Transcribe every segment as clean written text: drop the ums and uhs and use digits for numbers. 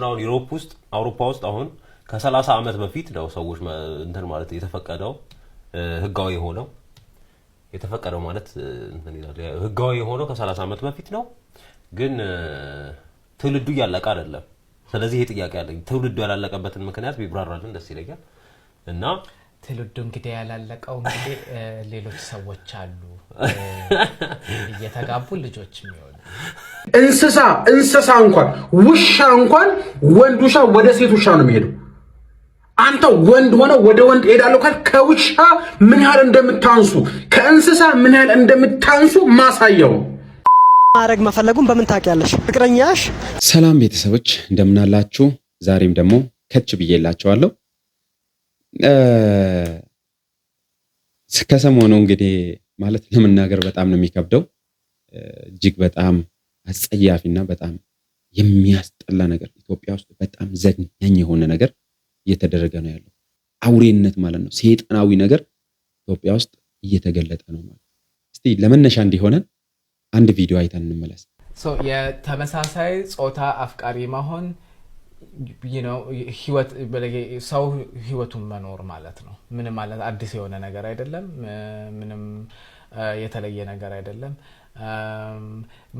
ለምን አሁን አውሮፓ ውስጥ አሁን ከ30 ዓመት በፊት ነው ሰዎች እንትን ማለት የተፈቀደው ህጋዊ ሆነው የተፈቀደው ማለት እንትን ይላል ህጋዊ ሆነው ከ30 ዓመት በፊት ነው ግን ትውልዱ ያለቀ አይደለም ስለዚህ ይሄ ጥያቄ አለኝ ትውልዱ ያላለቀበትን ምክንያት ቢብራራልን ደስ ይለኛል እና ትውልዱ እንግዲህ ያላለቀው እንግዲህ ሌሎች ሰዎች አሉ እየተጋቡ ልጆች የሚወሉ እንስሳ እንኳን ውሻ እንኳን ወንድ ውሻ ወደ ሴት ውሻ ነው የሚሄደው አንተ ወንድ ሆነ ወደ ወንድ ሄዳለሁ ካል ከውሻ ምን ያህል እንደምታንሱ ከእንስሳ ምን ያህል እንደምታንሱ ማሳየው ማረግ መፈለጉን በምን ታውቂያለሽ ፍቅረኛሽ ሰላም ቤተሰቦች እንደምን አላችሁ ዛሬም ደግሞ ከች ብዬላችኋለሁ ከሰሞኑ እንግዲህ ማለት ለመናገር በጣም ነው የሚከብደው እጅግ በጣም አጸያፊና በጣም የሚያስጠላ ነገር ኢትዮጵያ ውስጥ በጣም ዘግናኝ የሆነ ነገር እየተደረገ ነው ያለው አውሬነት ማለት ነው ሰይጣናዊ ነገር ኢትዮጵያ ውስጥ እየተገለጠ ነው ማለት እስቲ ለመነሻ እንዲሆነ አንድ ቪዲዮ አይተን እንመለስ የተመሳሳይ ጾታ አፍቃሪ መሆን ህይወት ሰው ህይወቱን መኖር ማለት ነው ምንም ማለት አዲስ የሆነ ነገር አይደለም ምንም የተለየ ነገር አይደለም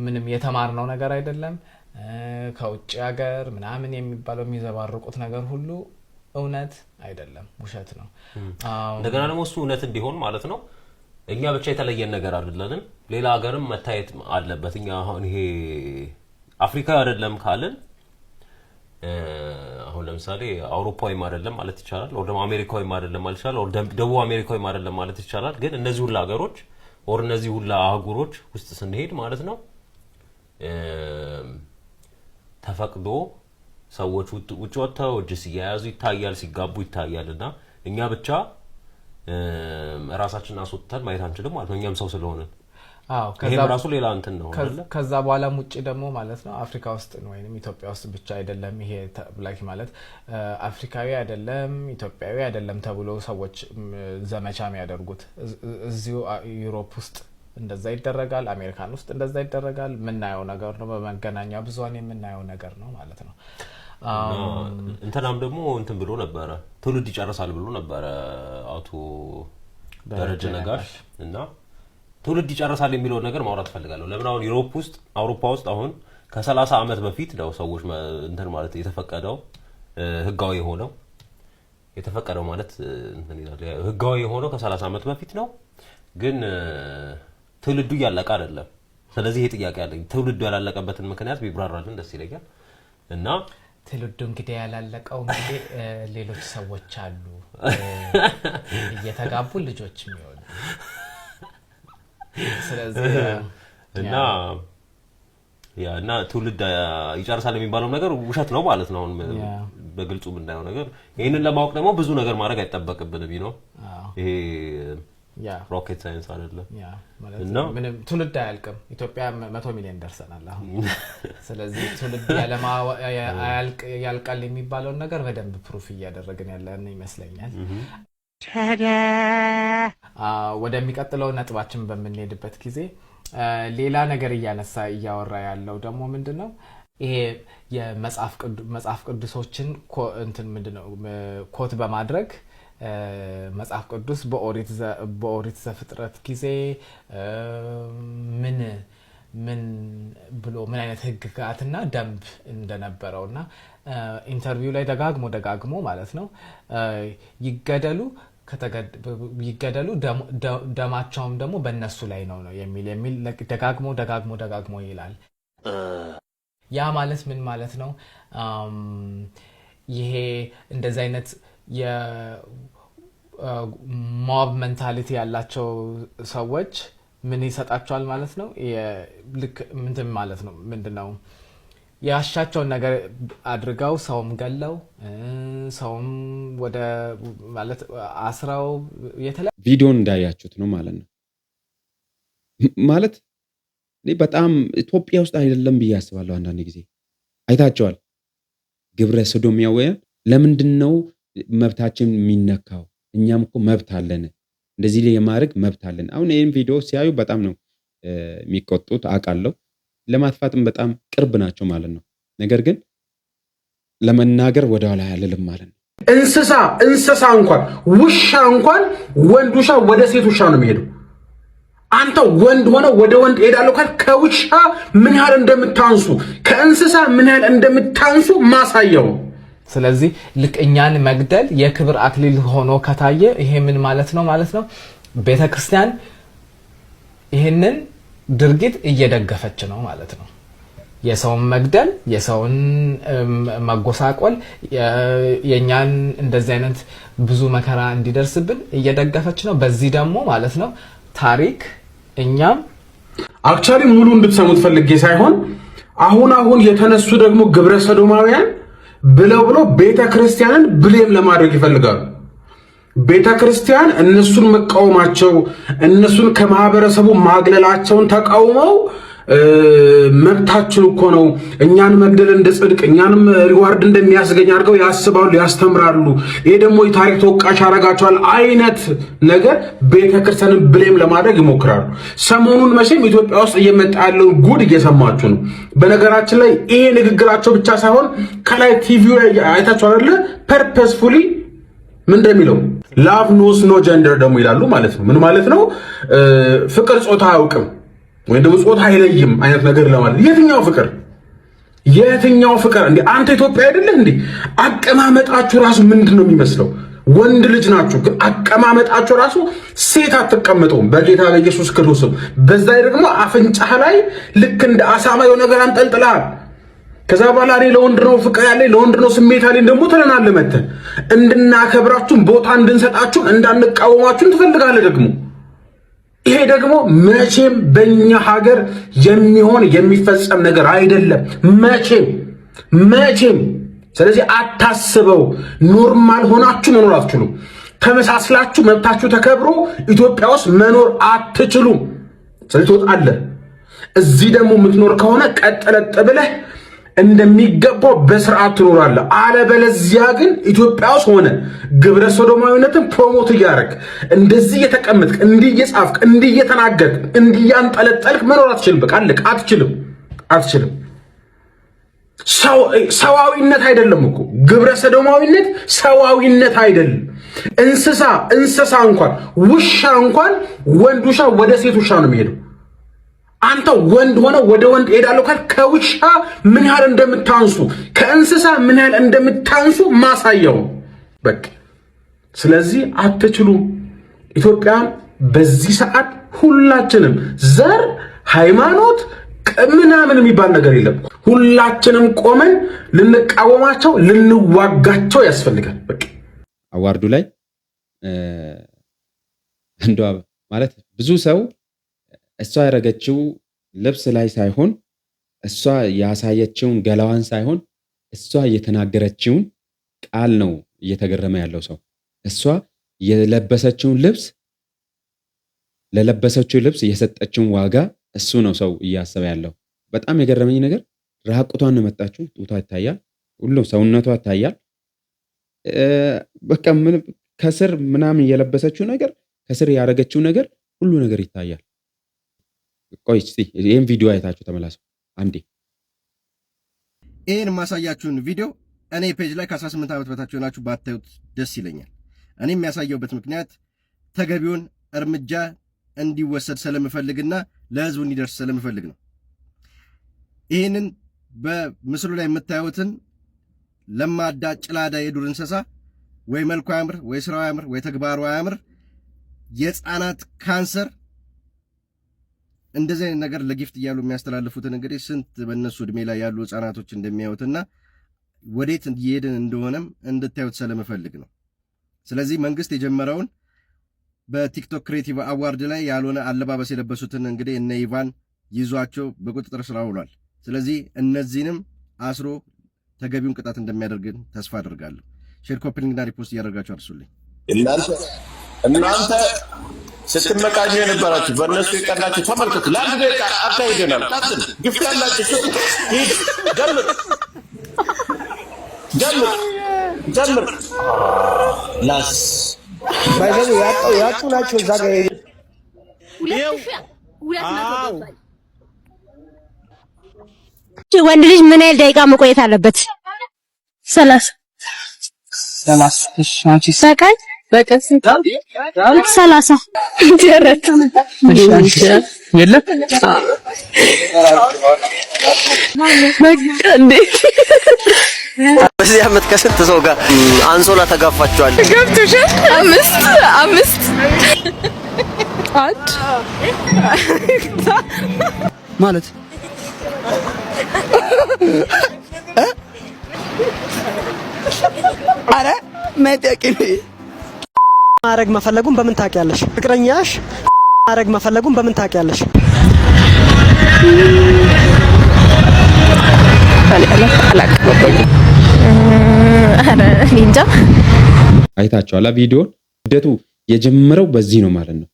ምንም የተማርነው ነገር አይደለም ከውጭ ሀገር ምናምን የሚባለው የሚዘባርቁት ነገር ሁሉ እውነት አይደለም ውሸት ነው እንደገና ደግሞ እሱ እውነት እንዲሆን ማለት ነው እኛ ብቻ የተለየን ነገር አይደለንም ሌላ ሀገርም መታየት አለበት እኛ አሁን ይሄ አፍሪካ አይደለም ካልን አሁን ለምሳሌ አውሮፓዊም አይደለም ማለት ይቻላል ወደ አሜሪካዊም አይደለም ማለት ይቻላል ወደ ደቡብ አሜሪካዊም አይደለም ማለት ይቻላል ግን እነዚህ ሁሉ ሀገሮች ወር እነዚህ ሁሉ አህጉሮች ውስጥ ስንሄድ ማለት ነው ተፈቅዶ ሰዎች ውጭ ወጥተው እጅስ ያያዙ ይታያል ሲጋቡ ይታያልና እኛ ብቻ ራሳችንን አስወጥተን ማየት አንችልም ማለት ነው እኛም ሰው ስለሆነ ከዛ ራሱ ሌላ እንትን ነው አይደል ከዛ በኋላ ሙጭ ደግሞ ማለት ነው አፍሪካ ውስጥ ነው ወይንም ኢትዮጵያ ውስጥ ብቻ አይደለም ይሄ ብላክ ማለት አፍሪካዊ አይደለም ኢትዮጵያዊ አይደለም ተብሎ ሰዎች ዘመቻ የሚያደርጉት እዚሁ ዩሮፕ ውስጥ እንደዛ ይደረጋል አሜሪካን ውስጥ እንደዛ ይደረጋል ምናየው ነገር ነው በመገናኛ ብዙሃን የምናየው ነገር ነው ማለት ነው እንትናም ደግሞ እንትን ብሎ ነበር ትውልድ ይጨርሳል ብሎ ነበር አቶ ደረጀ ነጋሽ እና ትውልድ ይጨርሳል የሚለው ነገር ማውራት ፈልጋለሁ ለምን አሁን አውሮፓ ውስጥ አሁን ከ30 ዓመት በፊት ነው ሰዎች እንትን ማለት የተፈቀደው ህጋዊ ሆነው የተፈቀደው ማለት እንትን ይላል ህጋዊ ሆነው ከ30 ዓመት በፊት ነው ግን ትውልዱ ያለቀ አይደለም ስለዚህ ይሄ ጥያቄ አለኝ ትውልዱ ያላለቀበትን ምክንያት ቢብራራልን ደስ ይለኛል እና ትውልዱ እንግዲህ ያላለቀው እንግዲህ ሌሎች ሰዎች አሉ እየተጋቡ ልጆች የሚወሉ ስለዚህ እና ትውልድ ይጨርሳል የሚባለው ነገር ውሸት ነው ማለት ነው በግልጹ የምናየው ነገር ይሄንን ለማወቅ ደግሞ ብዙ ነገር ማድረግ አይጠበቅብንም ይሄ ሮኬት ሳይንስ አይደለም ማለት ምንም ትውልድ አያልቅም ኢትዮጵያ 100 ሚሊዮን ደርሰናል አሁን ስለዚህ ትውልድ ያልቃል የሚባለው ነገር በደንብ ፕሩፍ እያደረግን ያለን ይመስለኛል ወደሚቀጥለው ነጥባችን በመንሄድበት ጊዜ ሌላ ነገር እያወራ ያለው ደግሞ ምንድነው ይሄ የመጽሐፍ ቅዱሶችን እንትን ምንድነው ኮት በማድረግ መጽሐፍ ቅዱስ በኦሪት ዘፍጥረት ጊዜ ምን ብሎ ምን አይነት ህግጋትና ደንብ እንደነበረውና ኢንተርቪው ላይ ደጋግሞ ማለት ነው ይገደሉ ደማቸውም ደግሞ በእነሱ ላይ ነው የሚል ደጋግሞ ይላል ያ ማለት ምን ማለት ነው ይሄ እንደዚህ አይነት የሞብ ሜንታሊቲ ያላቸው ሰዎች ምን ይሰጣቸዋል ማለት ነው ልክ ምንድን ማለት ነው ምንድነው ያሻቸውን ነገር አድርገው ሰውም ገለው ሰውም ወደ ማለት አስራው የተለየ ቪዲዮን እንዳያችሁት ነው ማለት ነው ማለት በጣም ኢትዮጵያ ውስጥ አይደለም ብዬ አስባለሁ አንዳንድ ጊዜ አይታቸዋል ግብረ ሰዶሚያውያን ለምንድነው መብታችን የሚነካው እኛም እኮ መብት አለን እንደዚህ ላይ የማድረግ መብት አለን አሁን ይሄን ቪዲዮ ሲያዩ በጣም ነው የሚቆጡት አቃለው ለማጥፋትም በጣም ቅርብ ናቸው ማለት ነው ነገር ግን ለመናገር ወደኋላ ያልልም ማለት ነው። እንስሳ እንኳን ውሻ እንኳን ወንድ ውሻ ወደ ሴት ውሻ ነው የሚሄደው። አንተ ወንድ ሆነ ወደ ወንድ ሄዳለሁ ካል ከውሻ ምን ያህል እንደምታንሱ ከእንስሳ ምን ያህል እንደምታንሱ ማሳየው። ስለዚህ ልክ እኛን መግደል የክብር አክሊል ሆኖ ከታየ ይሄ ምን ማለት ነው ቤተክርስቲያን ይሄንን ድርጊት እየደገፈች ነው ማለት ነው። የሰውን መግደል የሰውን መጎሳቆል የኛን እንደዚህ አይነት ብዙ መከራ እንዲደርስብን እየደገፈች ነው። በዚህ ደግሞ ማለት ነው ታሪክ እኛም አክቹአሊ ሙሉ እንድትሰሙት ፈልጌ ሳይሆን አሁን የተነሱ ደግሞ ግብረ ሰዶማውያን ብለው ቤተክርስቲያንን ብሌም ለማድረግ ይፈልጋሉ። ቤተክርስቲያን እነሱን መቃወማቸው እነሱን ከማህበረሰቡ ማግለላቸውን ተቃውመው መብታችን እኮ ነው እኛን መግደል እንደ ጽድቅ እኛንም ሪዋርድ እንደሚያስገኝ አድርገው ያስባሉ፣ ያስተምራሉ። ይሄ ደግሞ የታሪክ ተወቃሽ ያደርጋቸዋል አይነት ነገር ቤተክርስቲያንን ብሌም ለማድረግ ይሞክራሉ። ሰሞኑን መቼም ኢትዮጵያ ውስጥ እየመጣ ያለውን ጉድ እየሰማችሁ ነው። በነገራችን ላይ ይሄ ንግግራቸው ብቻ ሳይሆን ከላይ ቲቪው ላይ አይታችሁ አይደለ ፐርፐስፉሊ ምን እንደሚለው ላቭ ኖስ ኖ ጀንደር ደግሞ ይላሉ ማለት ነው። ምን ማለት ነው? ፍቅር ጾታ አያውቅም ወይ ደግሞ ጾታ አይለይም አይነት ነገር ለማለት። የትኛው ፍቅር እንዴ? አንተ ኢትዮጵያ አይደለህ እንዴ? አቀማመጣችሁ ራሱ ምንድነው የሚመስለው? ወንድ ልጅ ናችሁ ግን አቀማመጣችሁ ራሱ ሴት አትቀመጡም በጌታ በኢየሱስ ክርስቶስ። በዛ ደግሞ አፍንጫህ ላይ ልክ እንደ አሳማ የሆነ ነገር አንጠልጥለሃል። ከዛ በኋላ እኔ ለወንድ ነው ፍቅር ያለኝ ለወንድ ነው ስሜት ያለኝ ደግሞ ትለናለህ መተህ። እንድናከብራችሁን ቦታ እንድንሰጣችሁን እንዳንቃወማችሁን ትፈልጋለህ ደግሞ። ይሄ ደግሞ መቼም በእኛ ሀገር የሚሆን የሚፈጸም ነገር አይደለም መቼም። ስለዚህ አታስበው። ኖርማል ሆናችሁ መኖር አትችሉም። ተመሳስላችሁ መብታችሁ ተከብሮ ኢትዮጵያ ውስጥ መኖር አትችሉም። ስለዚህ ትወጣለህ። እዚህ ደግሞ የምትኖር ከሆነ ቀጥለጥ ብለህ እንደሚገባው በስርዓት ትኖራለህ። አለበለዚያ ግን ኢትዮጵያ ውስጥ ሆነ ግብረ ሶዶማዊነትን ፕሮሞት እያደረግ እንደዚህ እየተቀመጥክ እንዲህ እየጻፍክ እንዲህ እየተናገርክ እንዲህ እያንጠለጠልክ መኖር አትችልም። በቃ አለቅ። አትችልም። ሰዋዊነት አይደለም እኮ ግብረ ሰዶማዊነት ሰዋዊነት አይደለም። እንስሳ እንኳን ውሻ እንኳን ወንድ ውሻ ወደ ሴት ውሻ ነው የሚሄደው። አንተ ወንድ ሆነ ወደ ወንድ ሄዳለሁ ካል ከውሻ ምን ያህል እንደምታንሱ ከእንስሳ ምን ያህል እንደምታንሱ ማሳየው በቃ። ስለዚህ አትችሉም። ኢትዮጵያ በዚህ ሰዓት ሁላችንም ዘር ሃይማኖት ምናምን የሚባል ነገር የለም። ሁላችንም ቆመን ልንቃወማቸው ልንዋጋቸው ያስፈልጋል። በቃ አዋርዱ ላይ አንዷ ማለት ብዙ ሰው እሷ ያደረገችው ልብስ ላይ ሳይሆን እሷ ያሳየችውን ገላዋን ሳይሆን እሷ እየተናገረችውን ቃል ነው እየተገረመ ያለው ሰው። እሷ የለበሰችውን ልብስ ለለበሰችው ልብስ የሰጠችውን ዋጋ እሱ ነው ሰው እያሰበ ያለው። በጣም የገረመኝ ነገር ራቁቷን ነው መጣችው። ጡቷ ይታያል፣ ሁሉ ሰውነቷ ይታያል። በቃ ከስር ምናምን የለበሰችው ነገር ከስር ያደረገችው ነገር ሁሉ ነገር ይታያል። ቆይ እስቲ ይሄን ቪዲዮ አይታችሁ ተመላሱ አንዴ። ይሄን ማሳያችሁን ቪዲዮ እኔ ፔጅ ላይ ከ18 ዓመት በታች ሆናችሁ ባታዩት ደስ ይለኛል። እኔ የሚያሳየውበት ምክንያት ተገቢውን እርምጃ እንዲወሰድ ስለምፈልግና ለህዝቡ እንዲደርስ ስለምፈልግ ነው። ይሄንን በምስሉ ላይ የምታዩትን ለማዳ ጭላዳ የዱር እንስሳ ወይ መልኩ ያምር ወይ ስራው ያምር ወይ ተግባሩ ያምር የህፃናት ካንሰር እንደዚህ አይነት ነገር ለጊፍት እያሉ የሚያስተላልፉትን እንግዲህ ስንት በእነሱ እድሜ ላይ ያሉ ህፃናቶች እንደሚያዩትና ወዴት እየሄድን እንደሆነም እንድታዩት ስለምፈልግ ነው። ስለዚህ መንግስት የጀመረውን በቲክቶክ ክሬቲቭ አዋርድ ላይ ያልሆነ አለባበስ የለበሱትን እንግዲህ እነ ኢቫን ይዟቸው በቁጥጥር ስር አውሏል። ስለዚህ እነዚህንም አስሮ ተገቢውን ቅጣት እንደሚያደርግን ተስፋ አደርጋለሁ። ሼር፣ ኮፒ ሊንክና ሪፖስት እያደረጋችሁ አድርሱልኝ። እናንተ ስትመቃኙ የነበራችሁ በእነሱ የቀናችሁ ተመልከቱ። ለአንድ ደቂቃ አካሂደናል። ቀጥል። ግፍት ያላችሁ ሂድ፣ ጀምር ላስ ባይዘው ያጡ ናቸው እዛ ጋር ወንድ ልጅ ምን ያህል ደቂቃ መቆየት አለበት? 30 በቀን 30 ደረት የለም እንዴ በዚህ ዓመት ከስንት ሰው ጋር አንሶላ ተጋፋቸዋል? ገብቶሻል? አምስት ማለት አረ መጠቂ ማረግ መፈለጉን በምን ታውቂያለሽ? ፍቅረኛሽ ማረግ መፈለጉን በምን ታውቂያለሽ? እንጃ። አይታችኋላ ቪዲዮን። እብደቱ የጀመረው በዚህ ነው ማለት ነው።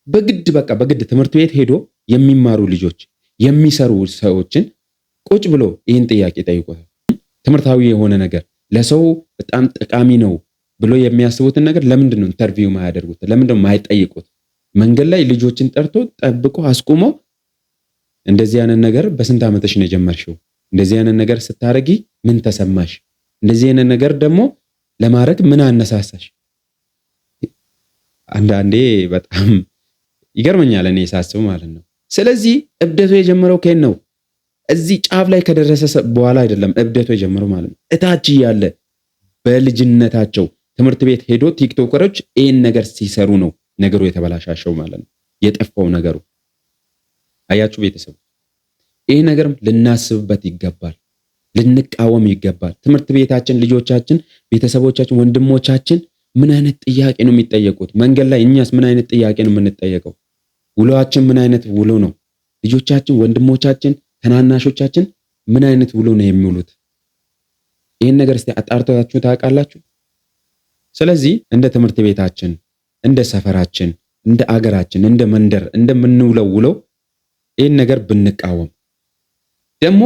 በግድ ትምህርት ቤት ሄዶ የሚማሩ ልጆች የሚሰሩ ሰዎችን ቁጭ ብሎ ይህን ጥያቄ ጠይቆታል። ትምህርታዊ የሆነ ነገር ለሰው በጣም ጠቃሚ ነው ብሎ የሚያስቡትን ነገር ለምንድን ነው ኢንተርቪው ማያደርጉት? ለምንድን ነው ማይጠይቁት? መንገድ ላይ ልጆችን ጠርቶ ጠብቆ አስቆሞ እንደዚህ አይነት ነገር በስንት ዓመትሽ ነው የጀመርሽው? እንደዚህ አይነት ነገር ስታረጊ ምን ተሰማሽ? እንደዚህ አይነት ነገር ደግሞ ለማድረግ ምን አነሳሳሽ? አንዳንዴ በጣም ይገርመኛል እኔ ሳስብ ማለት ነው። ስለዚህ እብደቱ የጀመረው ከየት ነው? እዚህ ጫፍ ላይ ከደረሰ በኋላ አይደለም እብደቱ የጀመረው ማለት ነው። እታች ያለ በልጅነታቸው ትምህርት ቤት ሄዶ ቲክቶከሮች ይህን ነገር ሲሰሩ ነው ነገሩ የተበላሻሸው ማለት ነው። የጠፋው ነገሩ አያችሁ ቤተሰብ፣ ይህ ነገርም ልናስብበት ይገባል፣ ልንቃወም ይገባል። ትምህርት ቤታችን፣ ልጆቻችን፣ ቤተሰቦቻችን፣ ወንድሞቻችን ምን አይነት ጥያቄ ነው የሚጠየቁት? መንገድ ላይ እኛስ ምን አይነት ጥያቄ ነው የምንጠየቀው? ውሎአችን ምን አይነት ውሎ ነው? ልጆቻችን፣ ወንድሞቻችን፣ ተናናሾቻችን ምን አይነት ውሎ ነው የሚውሉት? ይህን ነገር እስቲ አጣርታችሁ ታውቃላችሁ? ስለዚህ እንደ ትምህርት ቤታችን፣ እንደ ሰፈራችን፣ እንደ አገራችን፣ እንደ መንደር እንደምንውለው ውለው ይህን ነገር ብንቃወም ደግሞ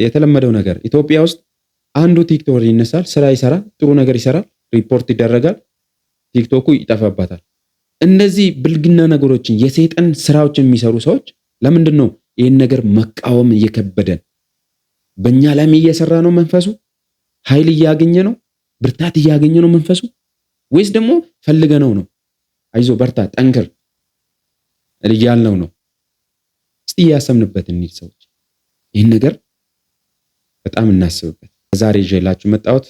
የተለመደው ነገር ኢትዮጵያ ውስጥ አንዱ ቲክቶክ ይነሳል፣ ስራ ይሰራል፣ ጥሩ ነገር ይሰራል፣ ሪፖርት ይደረጋል፣ ቲክቶኩ ይጠፋባታል። እነዚህ ብልግና ነገሮችን የሰይጣን ስራዎችን የሚሰሩ ሰዎች ለምንድን ነው ይህን ነገር መቃወም እየከበደን? በእኛ ላይም እየሰራ ነው መንፈሱ? ኃይል እያገኘ ነው? ብርታት እያገኘ ነው መንፈሱ? ወይስ ደግሞ ፈልገነው ነው? አይዞ በርታ ጠንክር እያልነው ነው? እስቲ እያሰብንበት እንሂድ ሰዎች። ይህን ነገር በጣም እናስብበት። ዛሬ ይዤላችሁ መጣሁት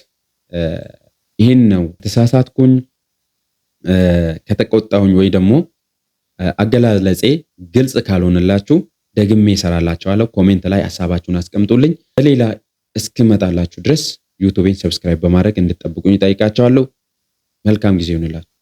ይህን ነው። ተሳሳትኩኝ ከተቆጣሁኝ ወይ ደግሞ አገላለጼ ግልጽ ካልሆነላችሁ ደግሜ እሰራላችኋለሁ። ኮሜንት ላይ ሐሳባችሁን አስቀምጡልኝ። በሌላ እስክመጣላችሁ ድረስ ዩቲዩብን ሰብስክራይብ በማድረግ እንድትጠብቁኝ እጠይቃችኋለሁ። መልካም ጊዜ ይሁንላችሁ።